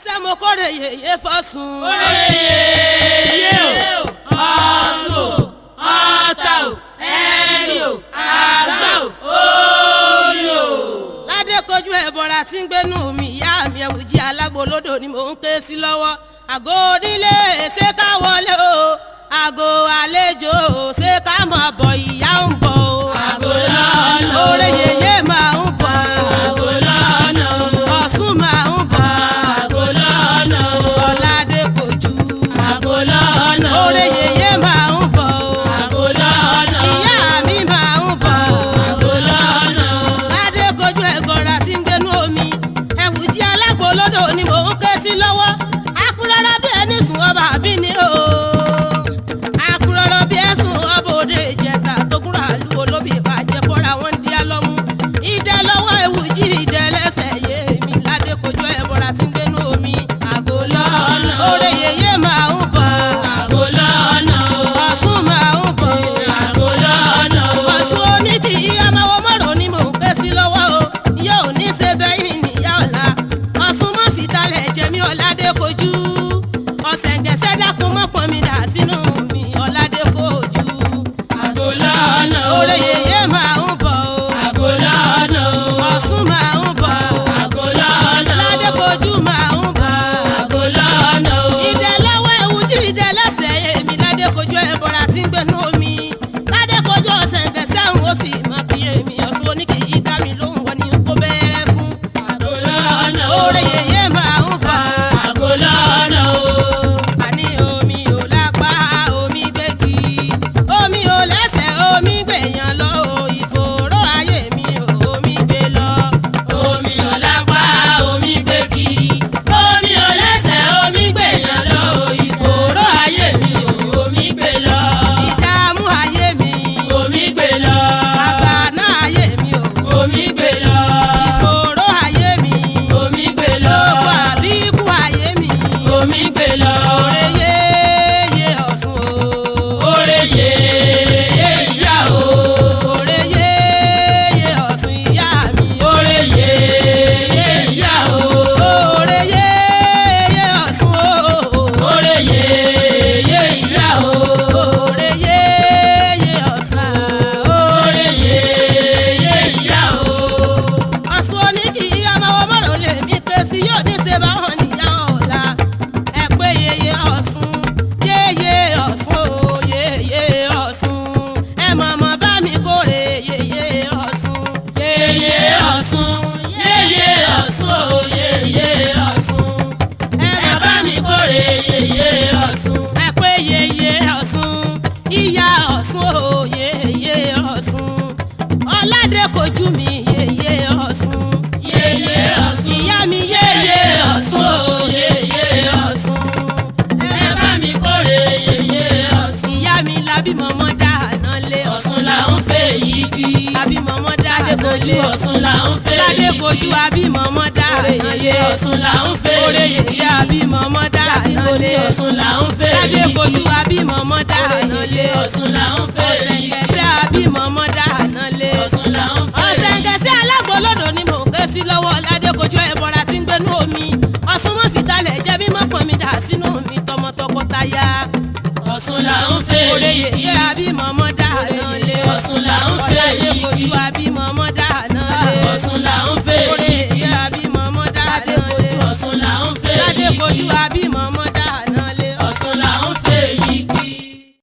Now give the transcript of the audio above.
Sẹ̀ǹgẹ̀sẹ̀ mo kórè yèyé fọ́sùn. Kórè yèyé o, Ọ̀ṣun o, Ọ̀tà o, Ẹ̀rì o, Àgbá o, Òòlù o. Ládé kojú ẹ̀bọ̀ra tí ń gbénú mi ìyá mi Ẹ̀wùjí Alágbolódò ni mò ń ké sí lọ́wọ́. Àgọ́ onílé ṣé ká wọlé o, àgọ́ àlejò ṣé ká máa bọ̀ ìyá ń bọ̀ o. Àgọ́ lọ́nà o. Kórè yèyé máa ń bọ̀. Àgọ́ lọ́nà o. Ọ̀ṣun máa ń bọ̀. Àgọ́ lọ́nà o. Ọ̀làdé kojú. Àgọ́ lọ́nà o. Kórè yèyé máa ń bọ̀ o. Àgọ́ lọ́nà o. Ìyá mi máa ń bọ̀ o. Àgọ́ lọ́nà o. Ládé kojú ẹ̀gbọ́ra tí ń gbénú omi. Ẹ̀wùjí Alágbolódò ni mò ń ké sí lọ́wọ́. Akurọ́rọ́ bí ẹni sùn ọba àbí ni o. Akurọ́rọ́ bí ẹ̀sùn ọba òde Ìjẹ̀ṣà tó kúrò àlú olóbì ìbàjẹ́ fọ́ra wọn di alọ́mú. Ìdẹ lọ́wọ́ Ẹ̀wùjí ìdẹ lẹ́sẹ̀ yé mi. Ládé kojú ẹ̀gbọ́ra tí ń gbénú omi. Àgọ́ lọ́nà òrè yèyé máa ń bọ̀. Àgọ́ lọ́nà o. Ọ̀ṣun máa ń bọ̀. Àgọ́ lọ́nà o. Ọ̀ṣun oníkì ọmọwó mọ́rọ̀ ni mò ń ké sí lọ́wọ́ o. Yóò ní ṣe bẹ́yìn níyà ọ̀la. Ọ̀ṣun mọ̀ sí talẹ̀ jẹ́mi Ọ̀làdé kojú. Ọ̀sẹ̀ǹgẹ̀sẹ̀ dákun mọ́ pọn mi dà sínú mi Ọ̀làdé kojú. Àgọ́ lọ́nà o. Òrè yèyé máa ń bọ̀ o. Àgọ́ lọ́nà o. Ọ̀ṣun máa ń bọ̀ o. Àgọ́ lọ́nà o. Ọ̀làdé kojú máa ń bọ̀ o. Àgọ́ lọ́nà o. Ìdẹ lọ́wọ́ Ẹ̀wùjí ìdẹ lẹ́sẹ̀ èmi Ládé kojú ẹ̀bọ̀ra tí ń gbénú omi. Ládé kojú Ọ̀sẹ̀ǹgẹ̀sẹ̀ ń ó sì mọ kí èmi Ọ̀ṣun oníkì yìí dá mi lóhùn wọn ni kó bẹ̀rẹ̀ fún. Àgọ́ lọ́nà o. Òrè yèyé máa ń bọ̀. Àgọ́ lọ́nà o. Àní omi ò lápá omi gbégi. Omi ò lẹ́sẹ̀ omi gbèyàn lọ o. Ìfòòró ayé mi ò omi gbé lọ. Omi ò lápá omi gbégi. Omi ò lẹ́sẹ̀ omi gbèyàn lọ. Ìfòòró ayé mi ò omi gbé lọ. Ìdààmú ayé mi. Omi gbé lọ. Àgbàná ayé mi ò. Omi gbé lọ. Ìfòòró ayé mi. Omi gbé lọ. Gbogbo àbíkú ayé mi. Omi gbé lọ. Òrè yèyé Ọ̀ṣun o. Òrè yèyé ìyá o. Òrè yèyé Ọ̀ṣun ìyá mi. Òrè yèyé ìyá o. Òrè yèyé Ọ̀ṣun o. Òrè yèyé ìyá o. Òrè yèyé Ọ̀ṣun o. Òrè yèyé ìyá o. Ọ̀ṣun oníkì ọmọwó mọ́rọ̀ lè mí ké sí yóò ní ṣe bá wọn níyà ọ̀la. Ẹ pé yèyé Ọ̀ṣun, yèyé Ọ̀ṣun o, yèyé Ọ̀ṣun. Ẹ mọ̀mọ́ bá mi kórè yèyé Ọ̀ṣun. Yèyé Ọ̀ṣun, yèyé Ọ̀ṣun o, yèyé Ọ̀ṣun. Ẹ bá mi kórè yèyé Ọ̀ṣun. Ẹ pé yèyé Ọ̀ṣun, ìyá Ọ̀ṣun o, yèyé Ọ̀ṣun. Ọ̀làdé kojú mi yèyé Ọ̀ṣun. Yèyé Ọ̀ṣun, Ìyá mi yèyé Ọ̀ṣun o, yèyé Ọ̀ṣun. Ẹ bá mi kórè yèyé Ọ̀ṣun. Ìyá mi labí mọ́mọ́ dáná lé Ọ̀ṣun là ń fẹ́ yìí kí. Labí mọ́mọ́ dáná lé Ọ̀ṣun là ń fẹ́ Ládé yìí kí. kojú abí mọ́mọ́ dáná lé Ọ̀ṣun là ń fẹ́ Òrè yìí kí. yèyé abí mọ́mọ́ dáná lé Ọ̀ṣun là ń fẹ́ Ládé yìí kí. kojú abí mọ́mọ́ dáná lé Ọ̀ṣun là ń fẹ́ yìí kí. Ọ̀sẹ̀ǹgẹ̀sẹ̀ abí mọ́mọ́ dáná lé Ọ̀ṣun là ń fẹ́ yìí kí. Ọ̀sẹ̀ǹgẹ̀sẹ̀ Alágbolódò ni mò ń ké sí lọ́wọ́. Ládé kojú ẹ̀bọ̀ra tí ń gbénú omi. Ọ̀ṣun mọ̀ fìtalẹ̀ jẹ́ bí mọ́pọ̀ mi dà sínú mi tọmọ tọkọtaya. Ọ̀ṣun là ń fẹ́ Òrè yìí kí. yèyé abí mọ́mọ́ dáná lé Ọ̀ṣun là ń fẹ́ Ládé yìí kojú kí. abí mọ́mọ́ dáná lé Ọ̀ṣun là ń